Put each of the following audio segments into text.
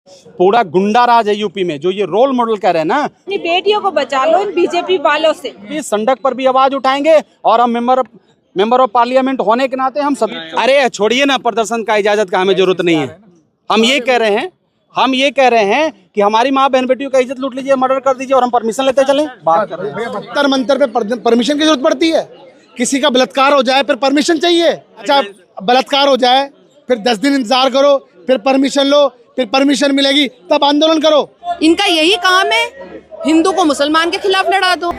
पूरा गुंडा राज है यूपी में, जो ये रोल मॉडल कह रहे हैं ना। अपनी बेटियों को बचा लो इन बीजेपी वालों से। इस संडक पर भी आवाज उठाएंगे और हम मेंबर ऑफ पार्लियामेंट होने के नाते हम सभी। अरे छोड़िए ना, प्रदर्शन का इजाजत का हमें जरूरत नहीं है। हम ये कह रहे हैं कि हमारी माँ बहन बेटियों का इज्जत लूट लीजिए, मर्डर कर दीजिए और हम परमिशन लेते चलें। बात कर रहे हैं मंतर मंतर पे परमिशन की जरूरत पड़ती है। किसी का बलात्कार हो जाए फिर परमिशन चाहिए। अच्छा, बलात्कार हो जाए फिर 10 दिन इंतजार करो, फिर परमिशन लो, फिर परमिशन मिलेगी तब आंदोलन करो। इनका यही काम है, हिंदू को मुसलमान के खिलाफ लड़ा दो।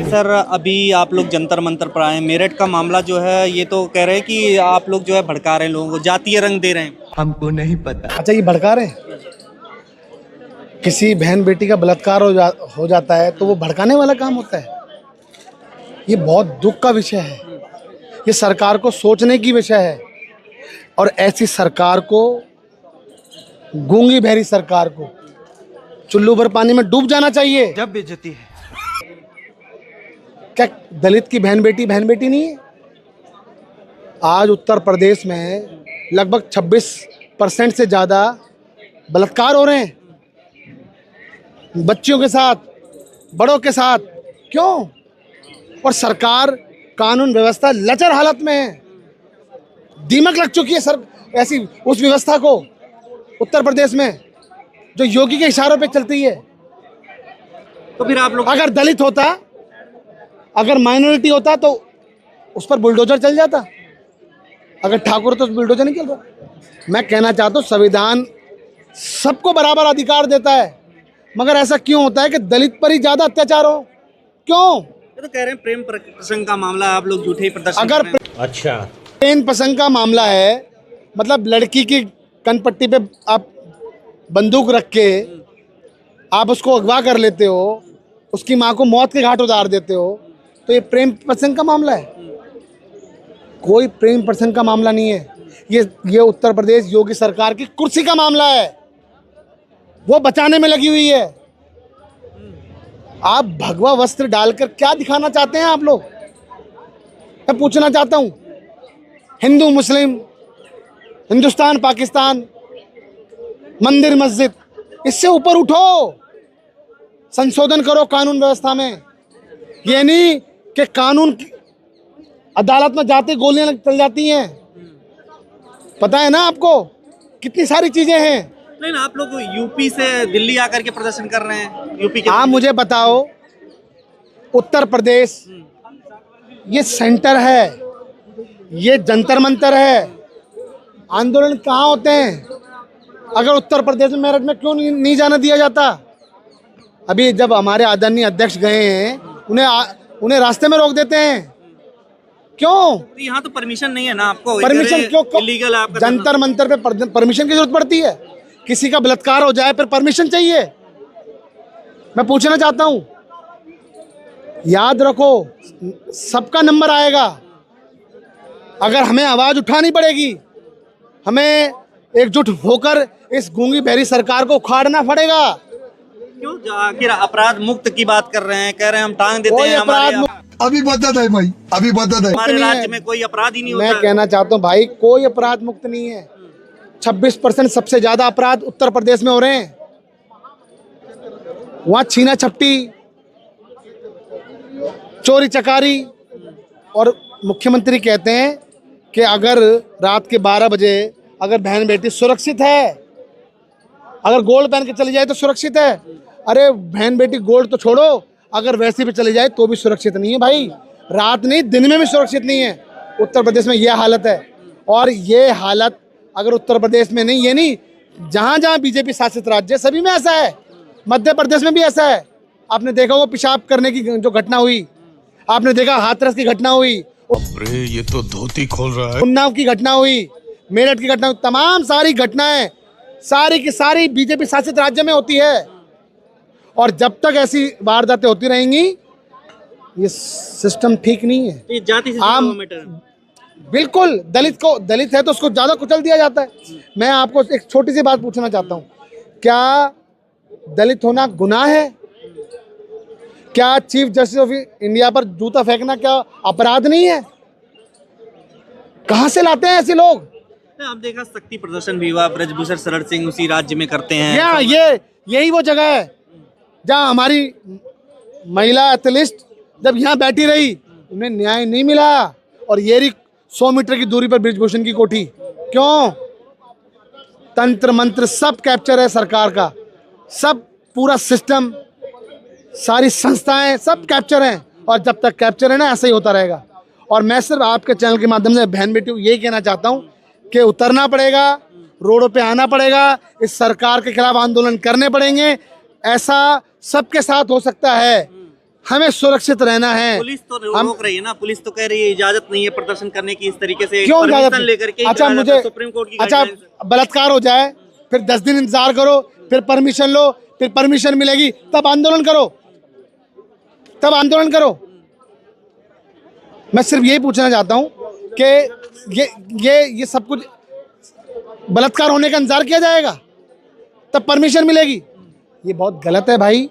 सर, अभी आप लोग जंतर मंतर पर आए, मेरठ का मामला जो है ये तो कह रहे हैं कि आप लोग जो है भड़का रहे हैं लोगों को, जातीय रंग दे रहे हैं। हमको नहीं पता। अच्छा, ये भड़का रहे हैं। किसी बहन बेटी का बलात्कार हो जाता है तो वो भड़काने वाला काम होता है। ये बहुत दुख का विषय है। ये सरकार को सोचने की विषय है और ऐसी सरकार को, गूंगी बहरी सरकार को चुल्लू भर पानी में डूब जाना चाहिए। जब बेइज्जती है। क्या दलित की बहन बेटी नहीं है? आज उत्तर प्रदेश में लगभग 26% से ज़्यादा बलात्कार हो रहे हैं, बच्चियों के साथ, बड़ों के साथ। क्यों? और सरकार, कानून व्यवस्था लचर हालत में है। दीमक लग चुकी है सर ऐसी उस व्यवस्था को उत्तर प्रदेश में जो योगी के इशारों पे चलती है। तो फिर आप लोग, अगर दलित होता, अगर माइनॉरिटी होता तो उस पर बुलडोजर चल जाता। अगर ठाकुर तो बुलडोजर नहीं चल रहा। मैं कहना चाहता हूँ संविधान सबको बराबर अधिकार देता है, मगर ऐसा क्यों होता है कि दलित पर ही ज्यादा अत्याचार हो? क्यों? ये तो कह रहे हैं प्रेम प्रसंग का मामला, आप लोग झूठे प्रदर्शन अगर कर रहे हैं। अच्छा, प्रेम प्रसंग का मामला है, मतलब लड़की की कनपट्टी पे आप बंदूक रख के आप उसको अगवा कर लेते हो, उसकी माँ को मौत के घाट उतार देते हो, तो ये प्रेम प्रसंग का मामला है? कोई प्रेम प्रसंग का मामला नहीं है। ये उत्तर प्रदेश योगी सरकार की कुर्सी का मामला है, वो बचाने में लगी हुई है। आप भगवा वस्त्र डालकर क्या दिखाना चाहते हैं आप लोग? मैं पूछना चाहता हूं, हिंदू मुस्लिम, हिंदुस्तान पाकिस्तान, मंदिर मस्जिद, इससे ऊपर उठो, संशोधन करो कानून व्यवस्था में। ये नहीं कि कानून अदालत में जाते गोलियां चल जाती हैं। पता है ना आपको कितनी सारी चीजें हैं। नहीं, आप लोग यूपी से दिल्ली आकर के प्रदर्शन कर रहे हैं, यूपी के। आप मुझे बताओ, उत्तर प्रदेश ये सेंटर है, ये जंतर मंतर है, आंदोलन कहाँ होते हैं? अगर उत्तर प्रदेश में, मेरठ में क्यों नहीं जाने दिया जाता? अभी जब हमारे आदरणीय अध्यक्ष गए हैं, उन्हें रास्ते में रोक देते हैं। क्यों? यहाँ तो परमिशन नहीं है ना आपको। परमिशन क्यों? इलीगल है आपका। जंतर मंतर पे परमिशन की जरूरत पड़ती है। किसी का बलात्कार हो जाए फिर परमिशन चाहिए। मैं पूछना चाहता हूं, याद रखो, सबका नंबर आएगा। अगर हमें आवाज उठानी पड़ेगी, हमें एकजुट होकर इस गूंगी बहरी सरकार को उखाड़ना पड़ेगा। क्यों? आखिर अपराध मुक्त की बात कर रहे हैं, कह रहे हैं हम टांग देते हैं। अभी बता है भाई, अभी बता है। हमारे राज्य में कोई अपराध ही नहीं होता। मैं कहना चाहता हूं भाई, कोई अपराध मुक्त नहीं है। 26% सबसे ज्यादा अपराध उत्तर प्रदेश में हो रहे हैं। वहां छीना झपटी, चोरी चकारी, और मुख्यमंत्री कहते हैं कि अगर रात के 12 बजे अगर बहन बेटी सुरक्षित है, अगर गोल्ड पहन के चली जाए तो सुरक्षित है। अरे बहन बेटी गोल्ड तो छोड़ो, अगर वैसे भी चली जाए तो भी सुरक्षित नहीं है भाई। रात नहीं, दिन में भी सुरक्षित नहीं है। उत्तर प्रदेश में यह हालत है। और ये हालत अगर उत्तर प्रदेश में नहीं, ये नहीं, जहाँ जहाँ बीजेपी शासित राज्य सभी में ऐसा है। मध्य प्रदेश में भी ऐसा है। आपने देखा वो पेशाब करने की जो घटना हुई, आपने देखा हाथरस की घटना हुई, ये तो धोती खोल रहा है। उन्नाव की घटना हुई, मेरठ की घटना हुई। तमाम सारी घटनाएं सारी की सारी बीजेपी शासित राज्य में होती है। और जब तक ऐसी वारदातें होती रहेंगी, ये सिस्टम ठीक नहीं है। ये जाति से आम बिल्कुल, दलित है तो उसको ज्यादा कुचल दिया जाता है। मैं आपको एक छोटी सी बात पूछना चाहता हूँ, क्या दलित होना गुनाह है? क्या चीफ जस्टिस ऑफ इंडिया पर जूता फेंकना क्या अपराध नहीं है? कहाँ से लाते हैं ऐसे लोग? आप देखा शक्ति प्रदर्शन भी हुआ, ब्रजभूषण शरण सिंह उसी राज्य में करते हैं। यहाँ यही वो जगह है जहाँ हमारी महिला एथलीट जब यहाँ बैठी रही, उन्हें न्याय नहीं मिला। और ये रही 100 मीटर की दूरी पर ब्रजभूषण की कोठी। क्यों? तंत्र मंत्र सब कैप्चर है सरकार का, सब पूरा सिस्टम, सारी संस्थाएं सब कैप्चर हैं। और जब तक कैप्चर है ना, ऐसा ही होता रहेगा। और मैं सिर्फ आपके चैनल के माध्यम से बहन बेटियों को यही कहना चाहता हूँ कि उतरना पड़ेगा, रोडों पे आना पड़ेगा, इस सरकार के खिलाफ आंदोलन करने पड़ेंगे। ऐसा सबके साथ हो सकता है, हमें सुरक्षित रहना है। पुलिस तो रोक रही है ना, पुलिस तो कह रही है इजाजत नहीं है प्रदर्शन करने की, इस तरीके से क्यों इजाजत परमिशन लेकर के अच्छा मुझे सुप्रीम कोर्ट की अच्छा guidelines- बलात्कार हो जाए, फिर 10 दिन इंतजार करो, फिर परमिशन लो, फिर परमिशन मिलेगी, तब आंदोलन करो, तब आंदोलन करो। मैं सिर्फ यही पूछना चाहता हूं कि ये सब कुछ बलात्कार होने का इंतजार किया जाएगा तब परमिशन मिलेगी? ये बहुत गलत है भाई।